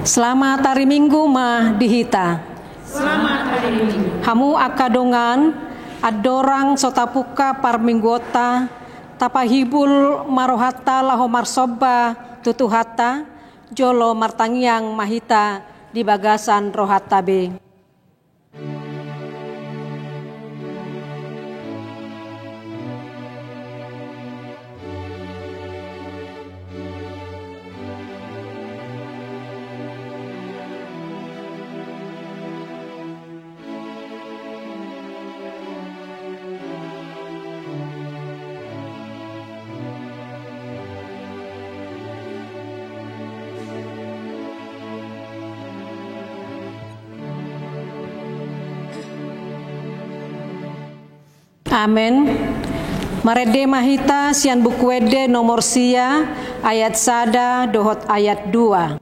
Selamat hari Minggu mah dihita. Selamat hari Minggu. Hamu akadongan adorang sotapuka parminggota tapahibul marohata laho marsoba tutuhata jolo martangiang mahita di bagasan rohata be. Amen. Marede mahita sian bukuede nomor sia ayat sada dohot ayat 2.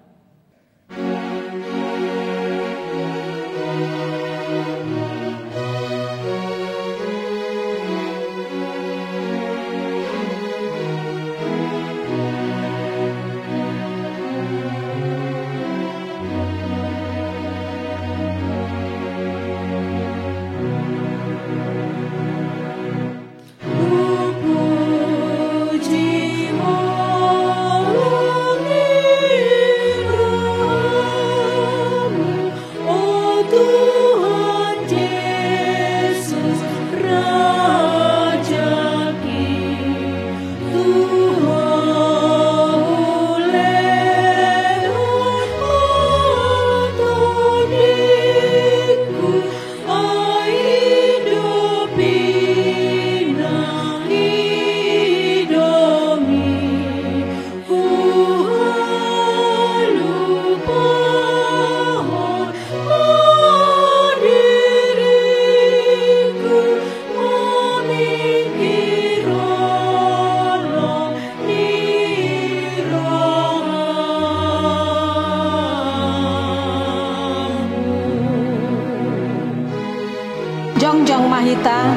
Jongjong mahita.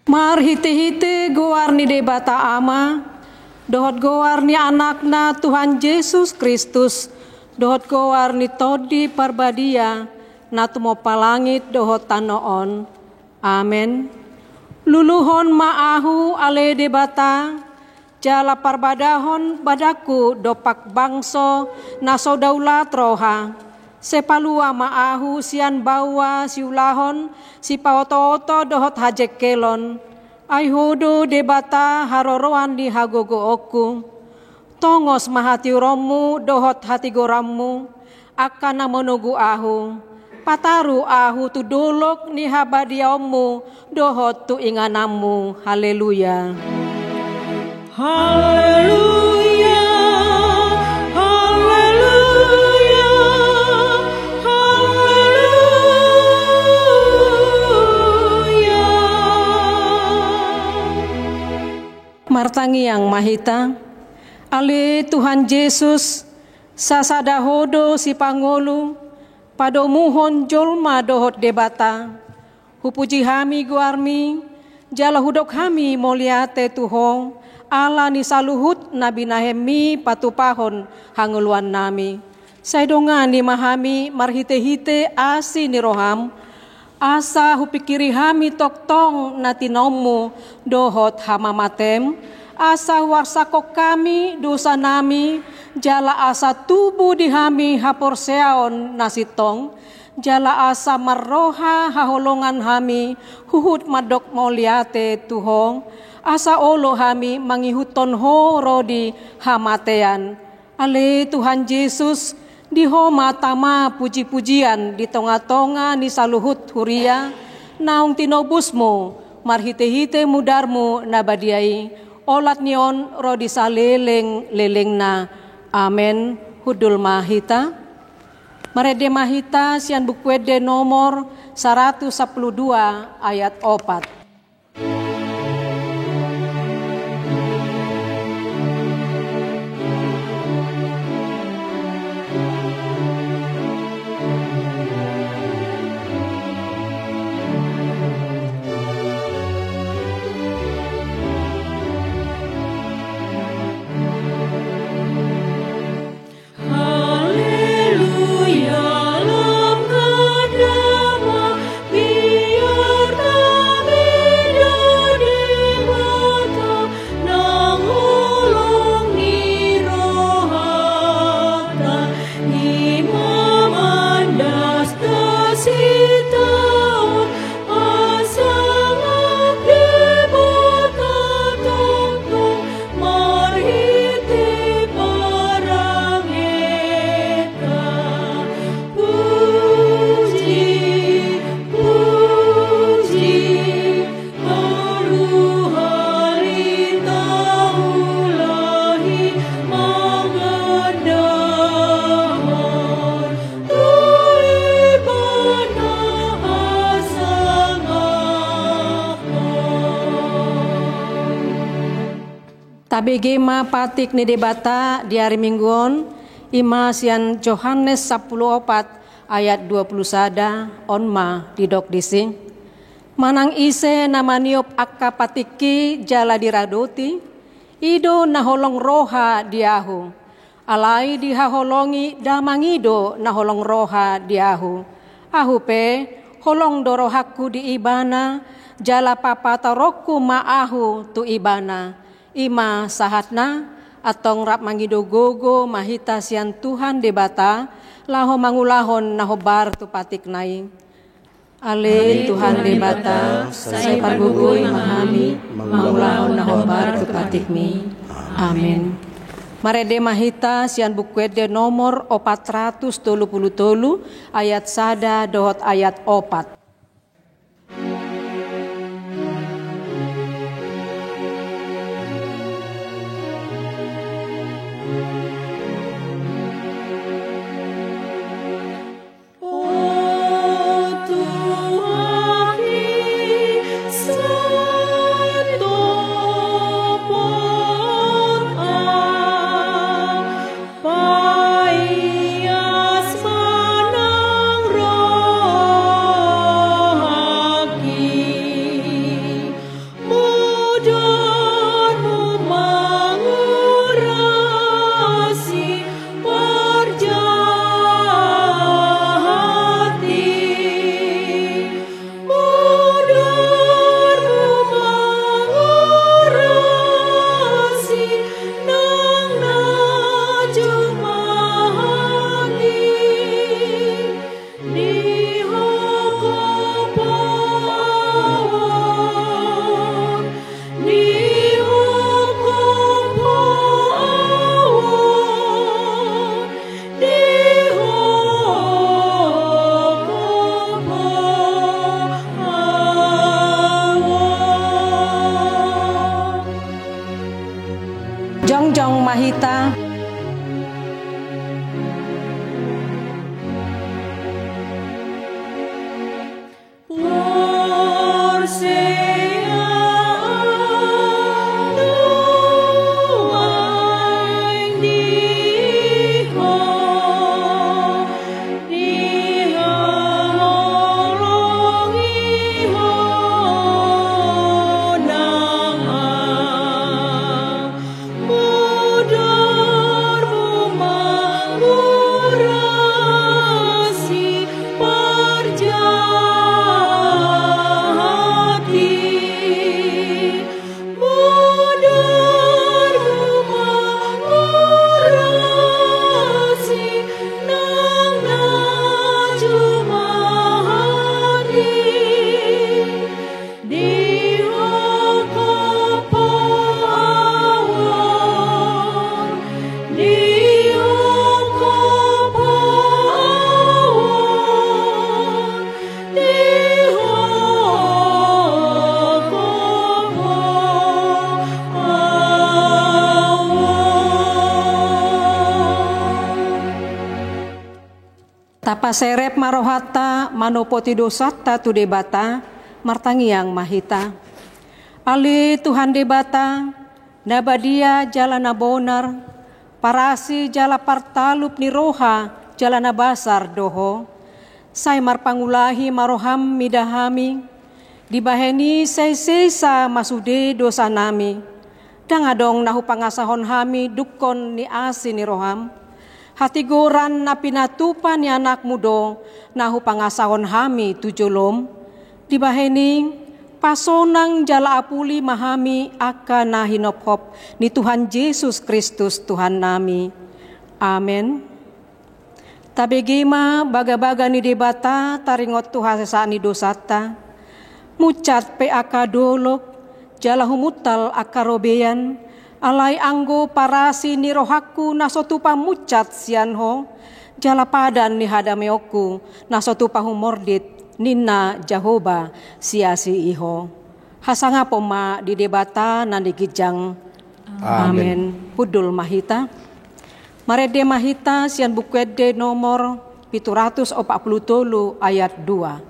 Mar hite-hite goar ni debata ama, dohot goar ni anakna Tuhan Yesus Kristus, dohot goar ni todi parbadia, natumo palangit dohot tanoon. Amen. Luluhon maahu ale debata, jala parbadahon badaku dopak bangso naso daulat roha. Sepalua maahu sian bawa siulahon si paoto-oto dohot hajek kelon. Ai hodo debata haroroan di hagogo oku. Tongos mahati romu dohot hati goramu akana menunggu ahu. Pataru ahu tu dolok ni habadiamu dohot tu inganamu. Haleluya. Haleluya, haleluya, haleluya. Martangi yang mahita, ale Tuhan Yesus sasada hodo si pangolu, pado muhon jolma dohot debata, hupuji hami guarmi, jala hudok hami moliate Tuho, ala ni saluhut nabi nahemi patupahon hanguluan nami. Saidongan ni mahami marhite-hite asi ni roham, asa hupikiri hami toktong natinomu dohot hamamatem, asa warsakok kami dosa nami, jala asa tubuh di hami haporseaon nasitong, jala asa marroha haholongan hami, huhut madok moliate Tuhong, asa olo hami mangihuton ho rodi hamatean. Ale Tuhan Yesus diho matama puji-pujian di tonga-tonga ni saluhut huria, naung tinobusmu marhite-hite mudarmu nabadiai, olat nion rodi saleleng na. Amen. Hudul mahita. Marede mahita sian bukwede nomor 112 ayat 4. Tabegema patik ni debata di hari mingguon ima sian Yohanes 10 ayat 20 sada onma didok dising. Manang ise namaniop akka patiki jala diradoti, ido naholong roha diahu. Alai dihaholongi damangido naholong roha diahu. Ahu pe holong dorohaku di ibana, jala papata roku maahu tu ibana. Ima sahatna atong rap mangido gogo mahita sian Tuhan debata laho mangulahon nahobar tu patik nai. Ale Tuhan debata saya pargugoy mahami mangulahon nahobar tu patik mi. Amin. Marede mahita sian bukwede nomor 433 ayat sada dohot ayat 4. adong mahita. Tapa serep marohata manopoti dosata tu debata martangiang mahita. Ali Tuhan debata nabadia jalana bonar parasi jala partalup ni roha jalana basar doho. Sai marpangulahi maroham midahami dibaheni sai seisa masude dosa nami. Dangadong nahu pangasahon hami dukon ni asi ni roham. Hati goran na pinatupan ni anak mudo nahu pangasahon hami tujolom. Dibaheni pasonang jala apuli mahami aka na hinophop ni Tuhan Yesus Kristus Tuhan nami. Amen. Tabegima baga-baga ni debata taringot Tuhan sesani dosata. Mucat pe aka dolok jala humutal aka robeyan. Alai anggo parasi ni rohaku nasotupa mucat sianho jala padan ni hadameoku nasotupa humordit nina Jahoba siasi iho. Hasanga poma di debata nandi gijang. Amen. Pudul mahita. Marede mahita sian bukwede nomor 743 ayat 2.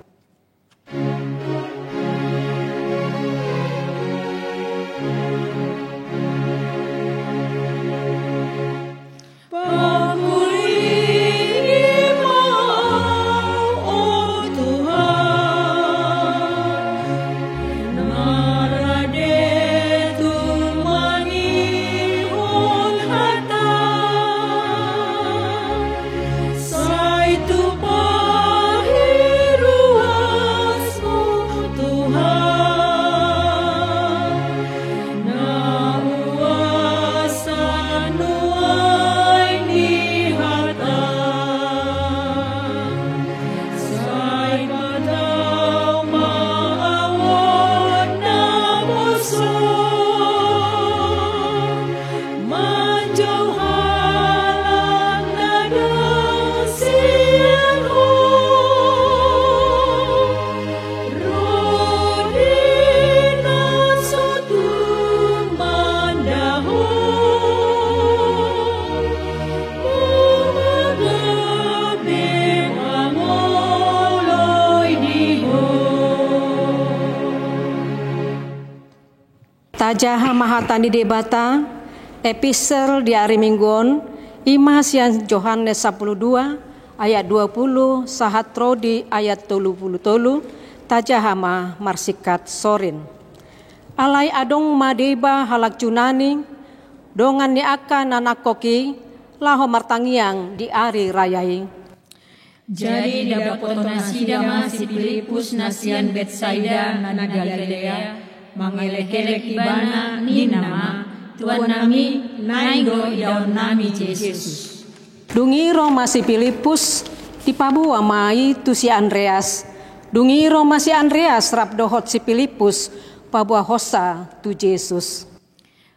Tajaha mahatani debata epistel di hari Mingguon Ima sian Yohanes 12 ayat 20 sahatro di ayat 30 tajahama marsikat sorin. Alai adong madeba halak junani dongan ni akan anak koki laho martangiang di ari rayai. Jadi dapat nasida si Filipus nasian Betsaida na Galilea mangelek-elek ibana ni nama Tuhan nami naigo idaun nami Yesus. Dungiro masih Filipus di pabua mai tu si Andreas. Dungiro masih Andreas rabdohot si Filipus pabua hosa tu Yesus.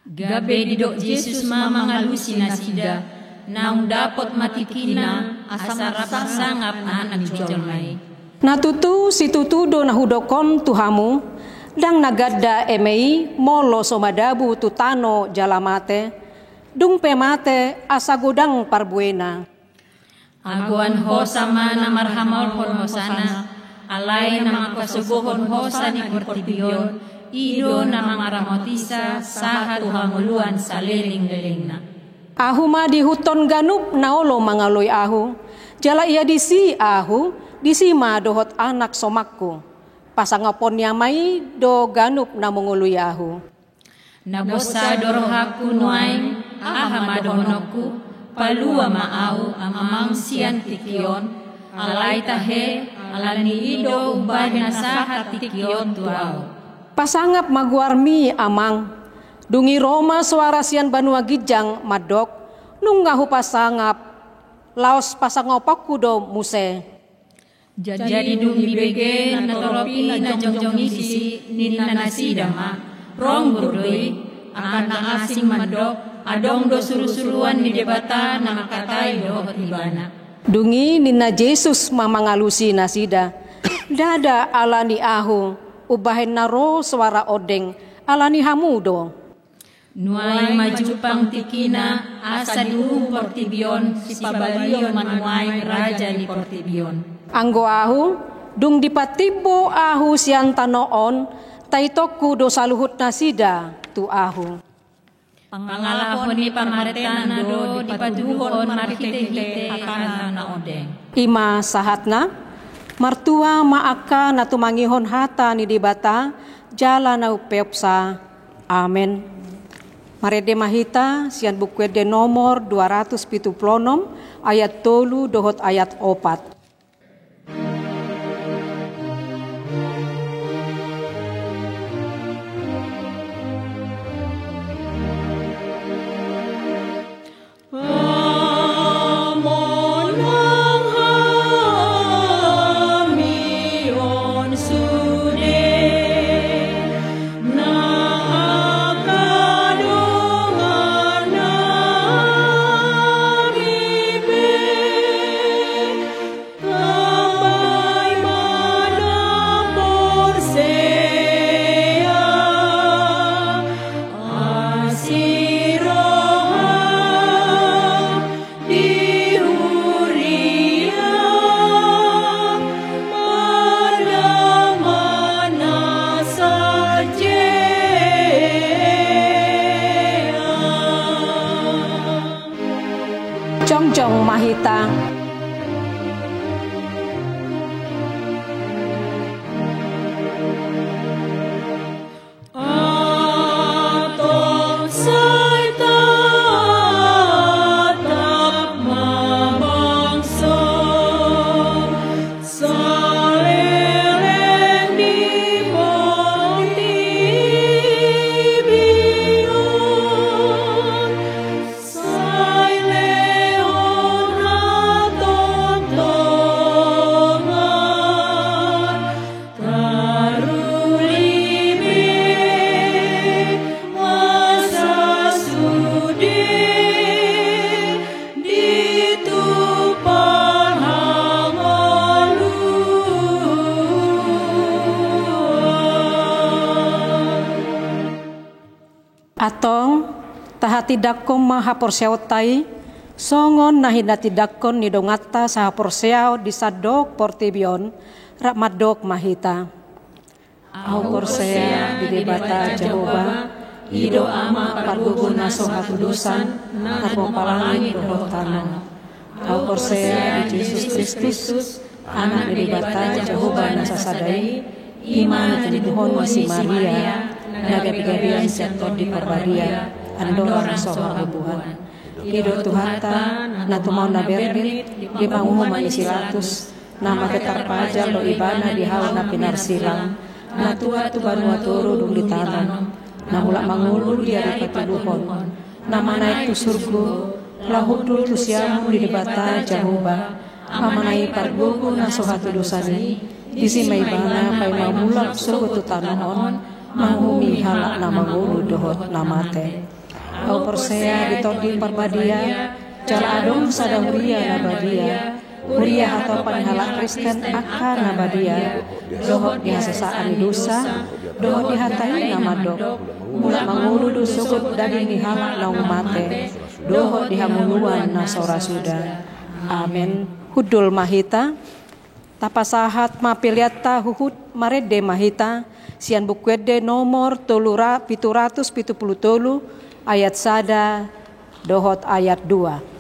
Gabe didok Yesus mama ngalusi nasida naung dapot matikina asa rasa sangap anak jolmai. Natutu si tutudo nahudokon tuhamu dang nagadda emei molo somadabu tutano jalamate dung pemate asa godang parbuena. Aguan hosa mana marhamor hon hosana, alay na mga kasuguhon hosa ni Portibion, ido na mga ramotisa sa tuhanguluan sa liling-liling na. Ahu ma di huton ganup naolo mangaloy ahu, jala iya disi ahu, disi ma dohot anak somakku. Pasangapon niya may do ganup na munguluy ahu. Nabosa dorohaku nuay, ahamadohonokku, palua maau amang sian tikion, alay tahe, alani ido ubay na sahat tikion tuaw. Pasangap maguarmi amang, dungi Roma suara sian banua gijang madok, nunggahu pasangap, laos pasangopakku do muse. Jadi dung bibege na toropi na jongjong isi nina nasidama, rong burdoi, akan na asing madok, adong do suru-suruan ni debata na makatay do hotibana. Dungi nina Jesus mamangalusi nasida, dada alani ahu, ubahin naro suara odeng, alani hamudo. Nuay majupang tikina, asa duhung Portibion, si pabalion manuay raja ni Portibion. Anggo ahu, dung dipatibo ahu sian tanoon, taitokku do saluhut nasida tu ahu. Pangalahon ni pamaretan na do dipaduhon marhite-hite akan na odeng. Ima sahatna, martua maaka na tumangihon hata ni dibata, jala na upeopsa. Amen. Marede mahita sian bukwede nomor 276 ayat 3 dohot ayat 4. Jongjong mahita. Atong tahati dakkom mahaporseaw tay, songon nahinati dakkon ni dongata sa haporseaw di sadok Portibion, rakmadok mahita. Au porsea di debata Jehovah, ido ama parguguna so hatudusan, harmo palangit doho tanong. Au porsea di Jesus Kristus, anak di debata Jehovah nasasadai, iman tiniduhon si Maria, nagabi-gabian sektor di Parbadia, andorang soha habuhan. Ido Tuhata, natumau na bernit, di panguhuman isilatus, nama getar pajar lo ibana di hal na pinarsilang, natua tu banua turu dung ditanam, namula mangulu di hari patuduhon, nama naik tu surgu, lahudul tu siamu di debata Jehovah, amanai pargugu na soha tudusani, isi maibana pai mamulak sogo tu tanohon, mahumi halak nama ngulu dohot namate. Au porsea ditodi Parbadia, jala adong sadahuria nabadia, Uriah atau panihala Kristen akan nabadia, dohot dia sesaan dosa, dohot dihatai nama dok, mula mangulu sugut dari nihala na umate, dohot dihamuluan na sora suda. Amin. Hudul mahita, tapasahat mapiliata huhud marede mahita, sian bukwede nomor 777 ayat sada, dohot ayat 2.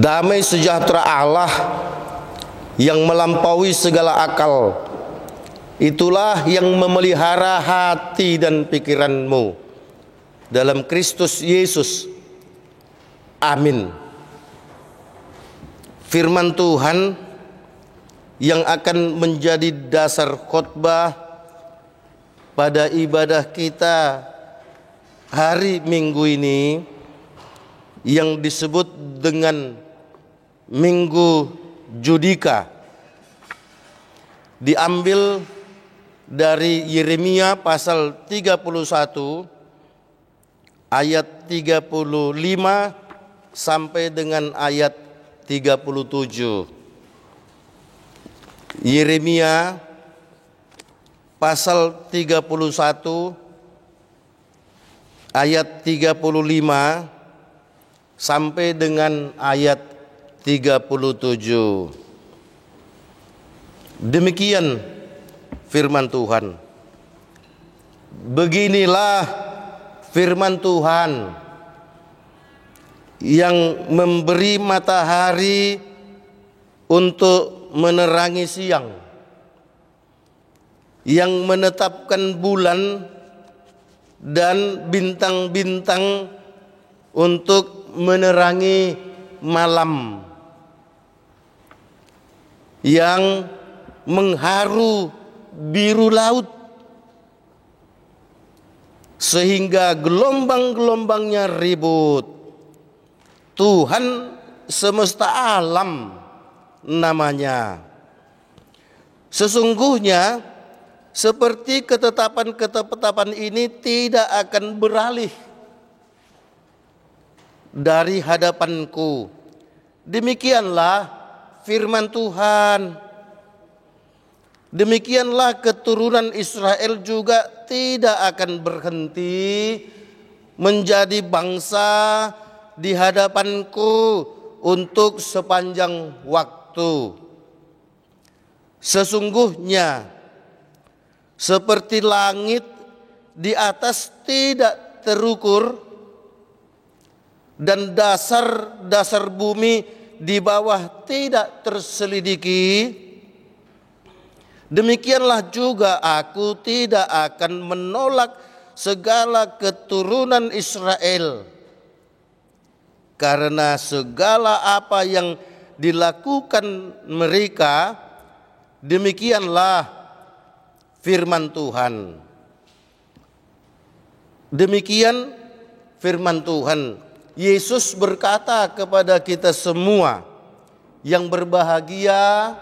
Damai sejahtera Allah yang melampaui segala akal, itulah yang memelihara hati dan pikiranmu dalam Kristus Yesus. Amin. Firman Tuhan yang akan menjadi dasar khotbah pada ibadah kita hari Minggu ini, yang disebut dengan Minggu Judika, diambil dari Yeremia pasal 31 ayat 35 sampai dengan ayat 37. Yeremia pasal 31 ayat 35 sampai dengan ayat 37. Demikian firman Tuhan. Beginilah firman Tuhan yang memberi matahari untuk menerangi siang, yang menetapkan bulan dan bintang-bintang untuk menerangi malam, yang mengharu biru laut sehingga gelombang-gelombangnya ribut. Tuhan semesta alam namanya. Sesungguhnya seperti ketetapan-ketetapan ini tidak akan beralih dari hadapanku. Demikianlah firman Tuhan. Demikianlah keturunan Israel juga tidak akan berhenti menjadi bangsa di hadapanku untuk sepanjang waktu. Sesungguhnya seperti langit di atas tidak terukur, dan dasar-dasar bumi di bawah tidak terselidiki, demikianlah juga aku tidak akan menolak segala keturunan Israel, karena segala apa yang dilakukan mereka, demikianlah firman Tuhan. Demikian firman Tuhan. Yesus berkata kepada kita semua, yang berbahagia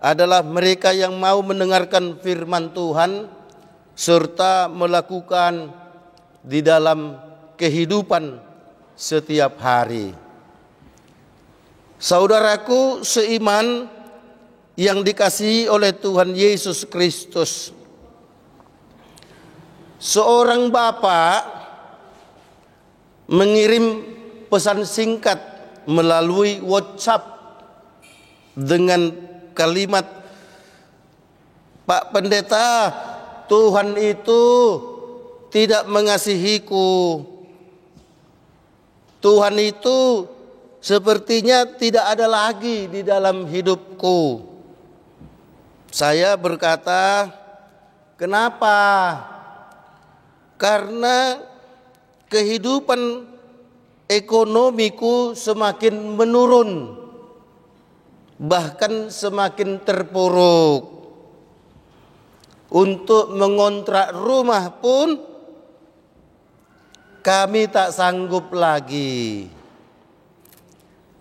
adalah mereka yang mau mendengarkan firman Tuhan serta melakukan di dalam kehidupan setiap hari. Saudaraku seiman yang dikasihi oleh Tuhan Yesus Kristus, seorang bapak mengirim pesan singkat melalui WhatsApp dengan kalimat, "Pak Pendeta, Tuhan itu tidak mengasihiku. Tuhan itu sepertinya tidak ada lagi di dalam hidupku." Saya berkata, "Kenapa?" Karena kehidupan ekonomiku semakin menurun, bahkan semakin terpuruk. Untuk mengontrak rumah pun kami tak sanggup lagi.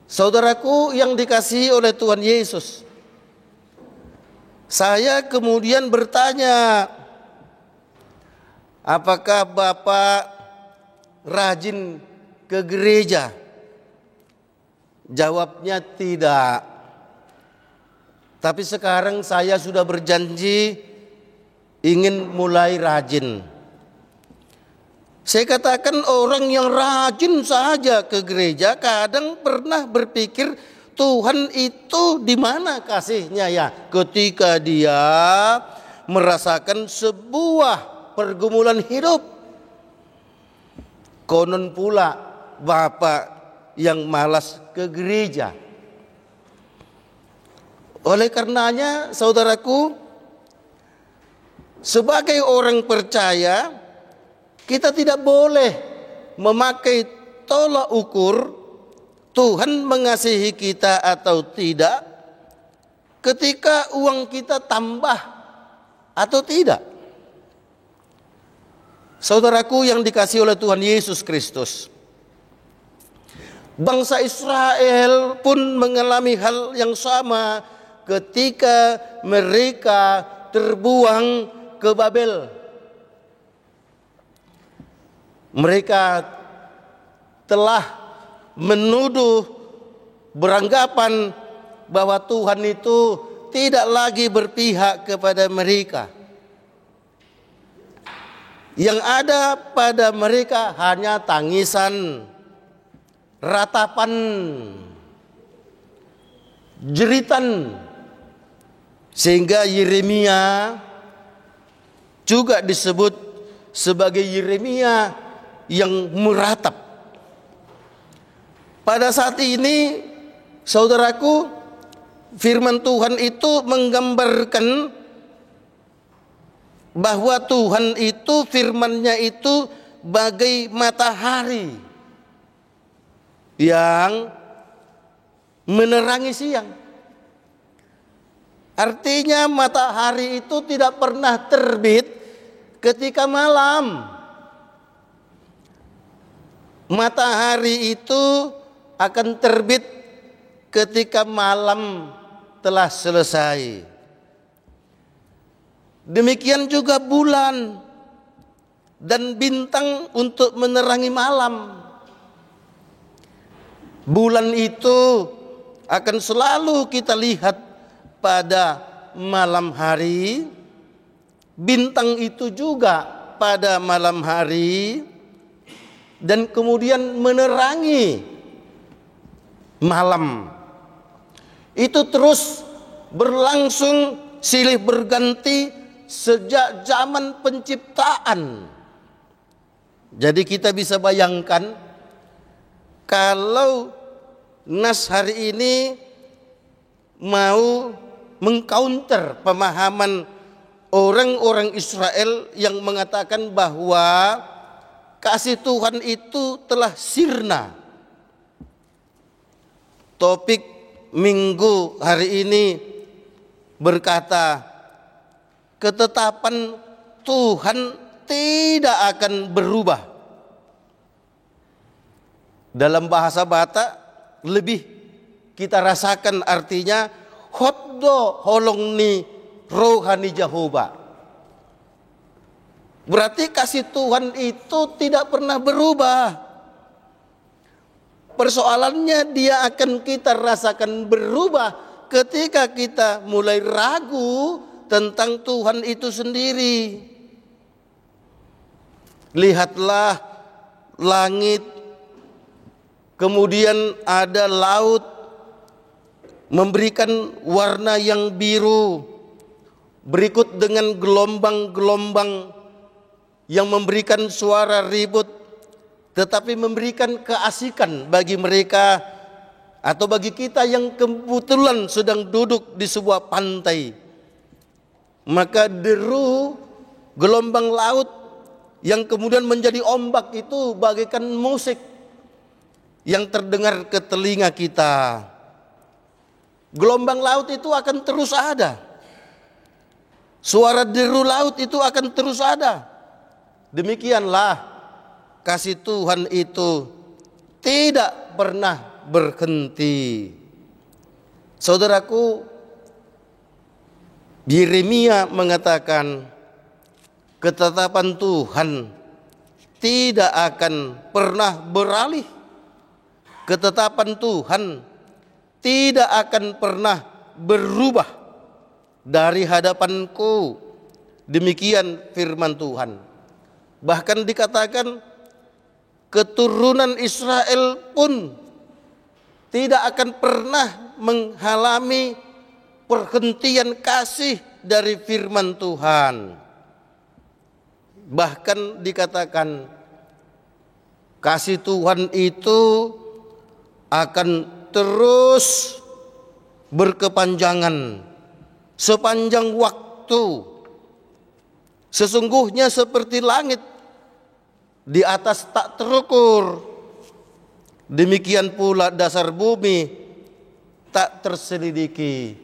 Saudaraku yang dikasihi oleh Tuhan Yesus, saya kemudian bertanya, apakah Bapak rajin ke gereja? Jawabnya tidak. Tapi sekarang saya sudah berjanji ingin mulai rajin. Saya katakan orang yang rajin saja ke gereja kadang pernah berpikir, Tuhan itu di mana kasihnya ya? Ketika dia merasakan sebuah pergumulan hidup. Konon pula bapak yang malas ke gereja. Oleh karenanya saudaraku, sebagai orang percaya, kita tidak boleh memakai tolak ukur Tuhan mengasihi kita atau tidak ketika uang kita tambah atau tidak. Saudaraku yang dikasihi oleh Tuhan Yesus Kristus, bangsa Israel pun mengalami hal yang sama ketika mereka terbuang ke Babel. Mereka telah menuduh, beranggapan bahwa Tuhan itu tidak lagi berpihak kepada mereka. Yang ada pada mereka hanya tangisan, ratapan, jeritan. Sehingga Yeremia juga disebut sebagai Yeremia yang meratap. Pada saat ini, saudaraku, firman Tuhan itu menggambarkan bahwa Tuhan itu, firman-Nya itu bagai matahari yang menerangi siang. Artinya matahari itu tidak pernah terbit ketika malam. Matahari itu akan terbit ketika malam telah selesai. Demikian juga bulan dan bintang untuk menerangi malam. Bulan itu akan selalu kita lihat pada malam hari, bintang itu juga pada malam hari, dan kemudian menerangi malam. Itu terus berlangsung silih berganti sejak zaman penciptaan. Jadi kita bisa bayangkan kalau nas hari ini mau mengcounter pemahaman orang-orang Israel yang mengatakan bahwa kasih Tuhan itu telah sirna. Topik minggu hari ini berkata, ketetapan Tuhan tidak akan berubah. Dalam bahasa Batak lebih kita rasakan artinya hoddo holong ni rohani Jehovah. Berarti kasih Tuhan itu tidak pernah berubah. Persoalannya dia akan kita rasakan berubah ketika kita mulai ragu tentang Tuhan itu sendiri. Lihatlah langit, kemudian ada laut memberikan warna yang biru, berikut dengan gelombang-gelombang yang memberikan suara ribut, tetapi memberikan keasikan bagi mereka atau bagi kita yang kebetulan sedang duduk di sebuah pantai. Maka deru gelombang laut yang kemudian menjadi ombak itu bagaikan musik yang terdengar ke telinga kita. Gelombang laut itu akan terus ada. Suara deru laut itu akan terus ada. Demikianlah kasih Tuhan itu tidak pernah berhenti. Saudaraku, Yeremia mengatakan ketetapan Tuhan tidak akan pernah beralih. Ketetapan Tuhan tidak akan pernah berubah dari hadapanku. Demikian firman Tuhan. Bahkan dikatakan keturunan Israel pun tidak akan pernah mengalami perhentian kasih dari firman Tuhan. Bahkan dikatakan kasih Tuhan itu akan terus berkepanjangan sepanjang waktu. Sesungguhnya seperti langit di atas tak terukur, demikian pula dasar bumi tak terselidiki.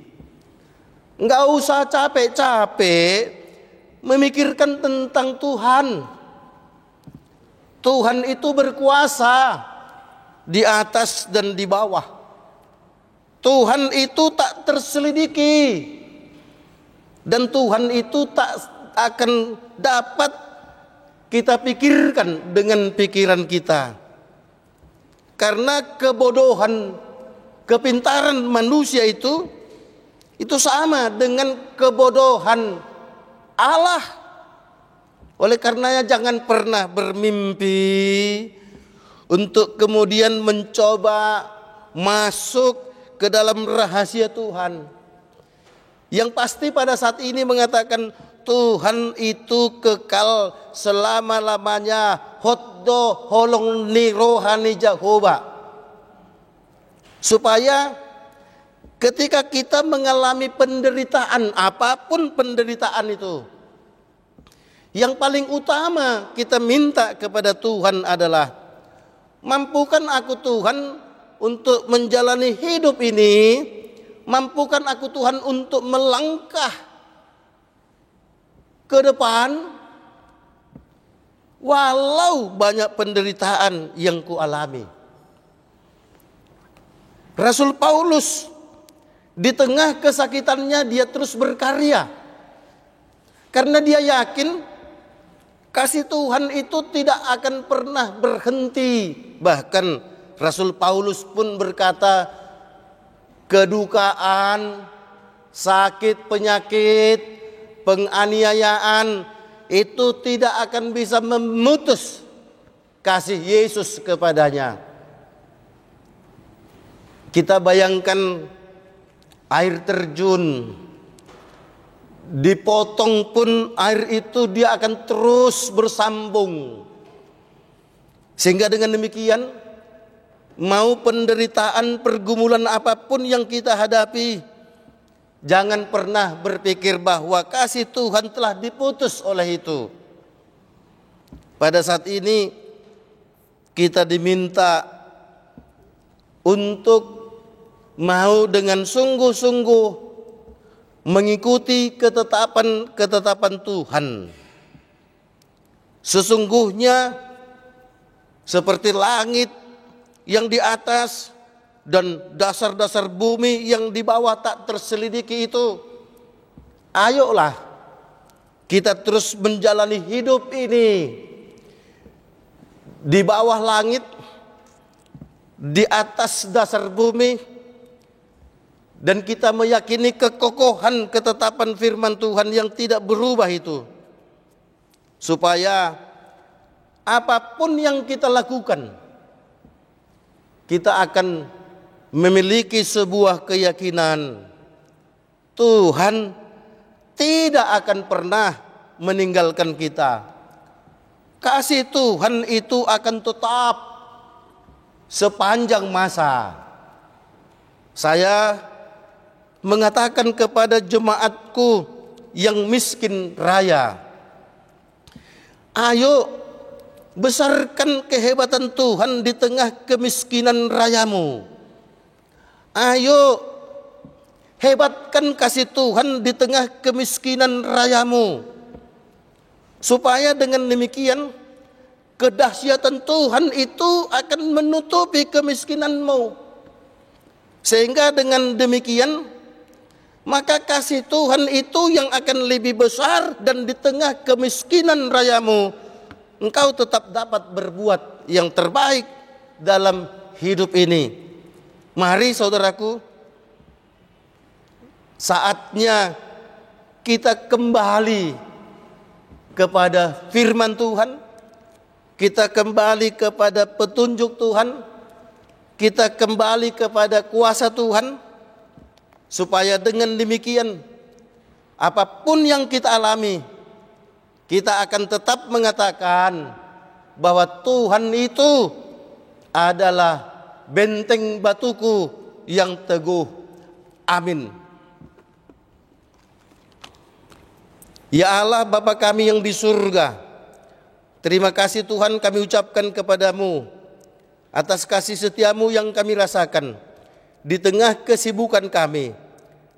Enggak usah capek-capek memikirkan tentang Tuhan. Tuhan itu berkuasa di atas dan di bawah. Tuhan itu tak terselidiki, dan Tuhan itu tak akan dapat kita pikirkan dengan pikiran kita. Karena kebodohan, kepintaran manusia itu sama dengan kebodohan Allah. Oleh karenanya jangan pernah bermimpi untuk kemudian mencoba masuk ke dalam rahasia Tuhan. Yang pasti pada saat ini mengatakan Tuhan itu kekal selama-lamanya. Hoddo holong ni rohani Jehovah. Supaya ketika kita mengalami penderitaan, apapun penderitaan itu, yang paling utama kita minta kepada Tuhan adalah, mampukan aku Tuhan untuk menjalani hidup ini, mampukan aku Tuhan untuk melangkah ke depan walau banyak penderitaan yang kualami. Rasul Paulus di tengah kesakitannya dia terus berkarya, karena dia yakin kasih Tuhan itu tidak akan pernah berhenti. Bahkan Rasul Paulus pun berkata, kedukaan, sakit, penyakit, penganiayaan itu tidak akan bisa memutus kasih Yesus kepadanya. Kita bayangkan air terjun, dipotong pun air itu dia akan terus bersambung. Sehingga dengan demikian mau penderitaan, pergumulan apapun yang kita hadapi, jangan pernah berpikir bahwa kasih Tuhan telah diputus oleh itu. Pada saat ini kita diminta untuk mau dengan sungguh-sungguh mengikuti ketetapan Tuhan. Sesungguhnya seperti langit yang di atas dan dasar-dasar bumi yang di bawah tak terselidiki itu, ayolah kita terus menjalani hidup ini di bawah langit, di atas dasar bumi, dan kita meyakini kekokohan ketetapan firman Tuhan yang tidak berubah itu, supaya apapun yang kita lakukan, kita akan memiliki sebuah keyakinan Tuhan tidak akan pernah meninggalkan kita. Kasih Tuhan itu akan tetap sepanjang masa. Saya mengatakan kepada jemaatku yang miskin raya, ayo besarkan kehebatan Tuhan di tengah kemiskinan rayamu. Ayo hebatkan kasih Tuhan di tengah kemiskinan rayamu. Supaya dengan demikian kedahsyatan Tuhan itu akan menutupi kemiskinanmu. Sehingga dengan demikian maka kasih Tuhan itu yang akan lebih besar, dan di tengah kemiskinan rayamu engkau tetap dapat berbuat yang terbaik dalam hidup ini. Mari saudaraku, saatnya kita kembali kepada firman Tuhan, kita kembali kepada petunjuk Tuhan, kita kembali kepada kuasa Tuhan, supaya dengan demikian apapun yang kita alami, kita akan tetap mengatakan bahwa Tuhan itu adalah benteng batuku yang teguh. Amin. Ya Allah Bapa kami yang di surga, terima kasih Tuhan kami ucapkan kepadamu atas kasih setiamu yang kami rasakan di tengah kesibukan kami,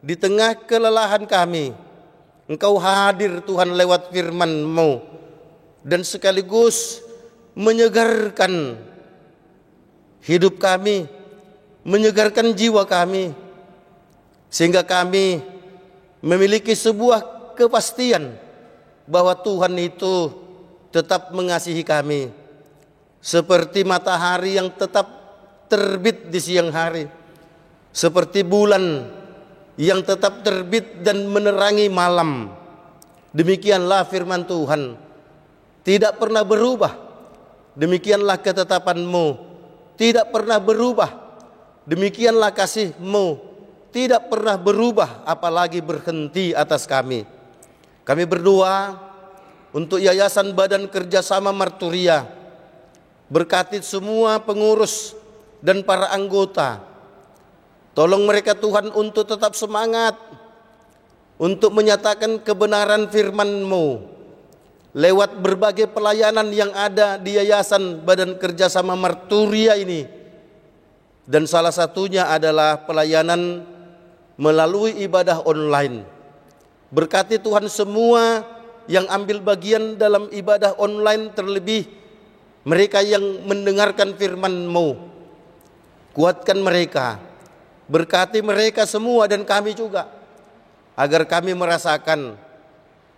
di tengah kelelahan kami. Engkau hadir Tuhan lewat firman-Mu dan sekaligus menyegarkan hidup kami, menyegarkan jiwa kami, sehingga kami memiliki sebuah kepastian bahwa Tuhan itu tetap mengasihi kami, seperti matahari yang tetap terbit di siang hari, seperti bulan yang tetap terbit dan menerangi malam. Demikianlah firman Tuhan tidak pernah berubah. Demikianlah ketetapan-Mu tidak pernah berubah. Demikianlah kasih-Mu tidak pernah berubah, apalagi berhenti atas kami. Kami berdoa untuk Yayasan Badan Kerjasama Marturia. Berkati semua pengurus dan para anggota. Tolong mereka Tuhan untuk tetap semangat untuk menyatakan kebenaran firman-Mu lewat berbagai pelayanan yang ada di Yayasan Badan Kerjasama Marturia ini. Dan salah satunya adalah pelayanan melalui ibadah online. Berkati Tuhan semua yang ambil bagian dalam ibadah online, terlebih mereka yang mendengarkan firman-Mu. Kuatkan mereka, berkati mereka semua dan kami juga, agar kami merasakan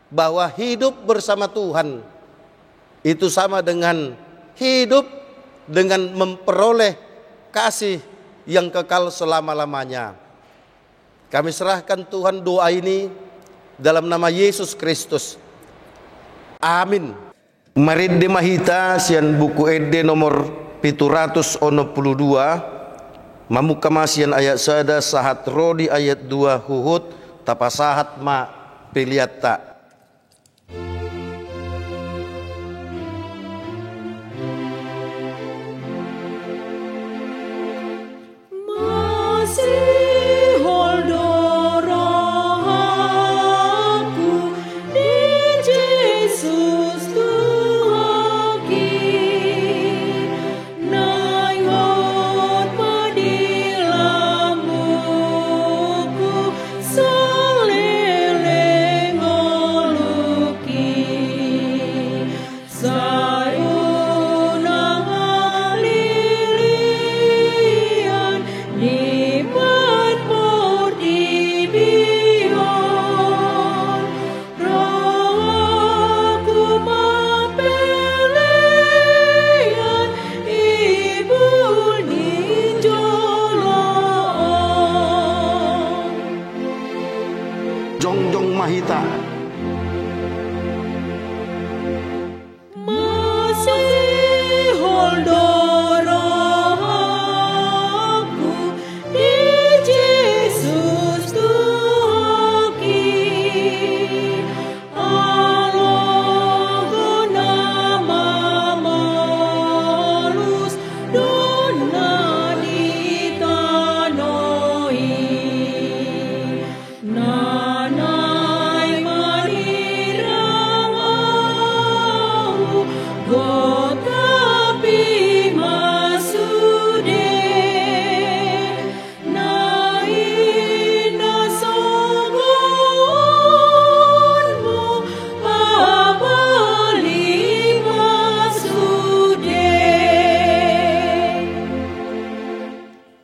bahwa hidup bersama Tuhan itu sama dengan hidup dengan memperoleh kasih yang kekal selama-lamanya. Kami serahkan Tuhan doa ini dalam nama Yesus Kristus. Amin. Marid de mahita sian buku ede nomor 762 mamuk kamasian ayat sada sahat rodi ayat 2 huhut tapasahat ma piliata.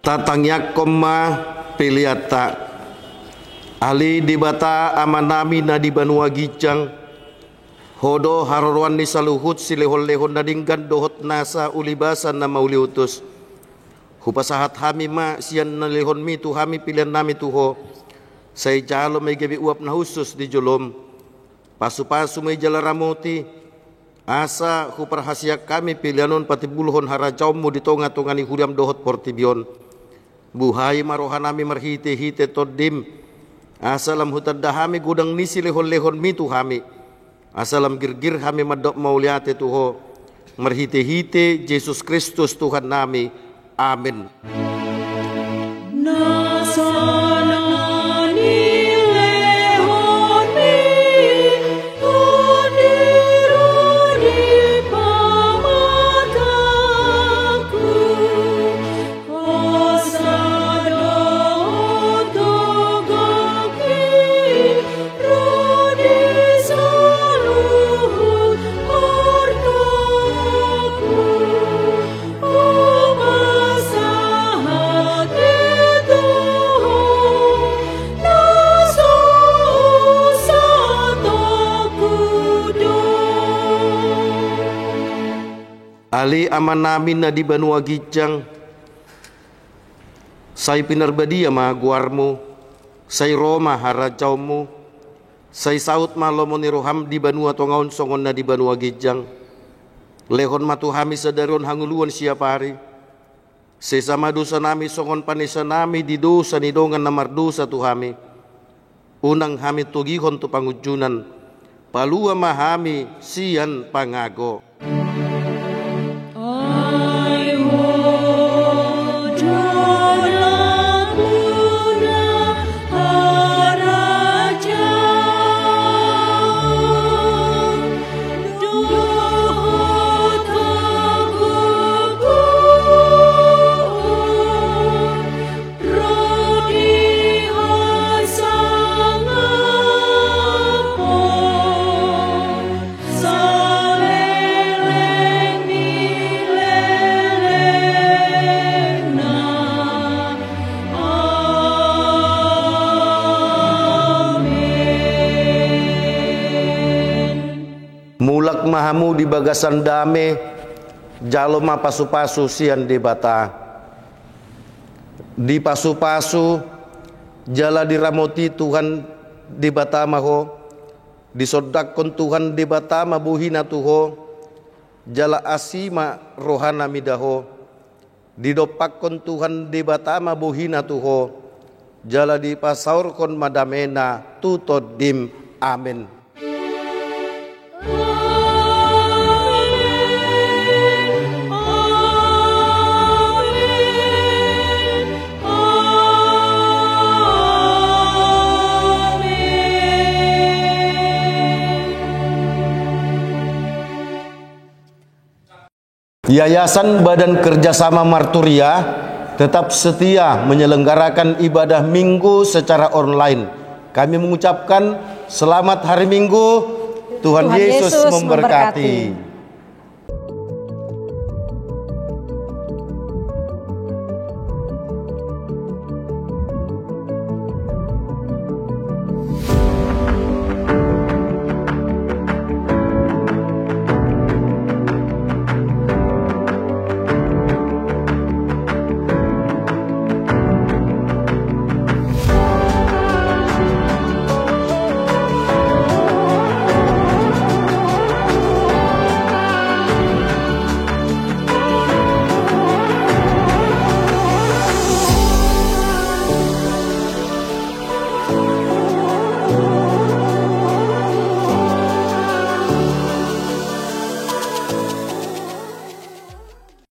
tatangyak koma piliata ali dibata amanami na di Banua Gijang hodo harorwan ni saluhut silehon-lehon nadinggan dohot nasa ulibasan na mauliutus hupasahat hami ma siyan na lehon mi tu hami pilihan nami tuho say jalo may gabi uap na husus di jolom pasu-pasu may jalaramoti asa huparhasyak kami pilihanon pati bulhon harajawmu di tonga-tonga ni huriam dohot portibyon buhay marohan nami marhite-hite todim asalam hutad dahami gudang nisi lehon-lehon mitu hami asalam girgir hami madok mauliate tuho marhite-hite Yesus Kristus Tuhan nami amin. Ali aman namin na di Banua Gijang say pinarbadia ma guarmo say Roma harajawmo say saut malomo ni roham di Banua tongaon songon na di Banua Gijang lehon matuhami sadaron hanguluan siapari sesama dosa nami songon panisa nami di dosa ni dongan na mardosa tuhami unang hami tugihon tu pangujunan palua mahami sian pangago. Mulak mahamu di bagasan dame jaloma pasu-pasu sian di bata di pasu-pasu jala diramoti Tuhan di bata maho disodakon Tuhan di bata mabuhina tuho jala asima rohana midaho didopakon Tuhan di bata mabuhina tuho jala di pasaurkon madamena tutodim amin. Yayasan Badan Kerjasama Marturia tetap setia menyelenggarakan ibadah Minggu secara online. Kami mengucapkan selamat hari Minggu, Tuhan Yesus memberkati.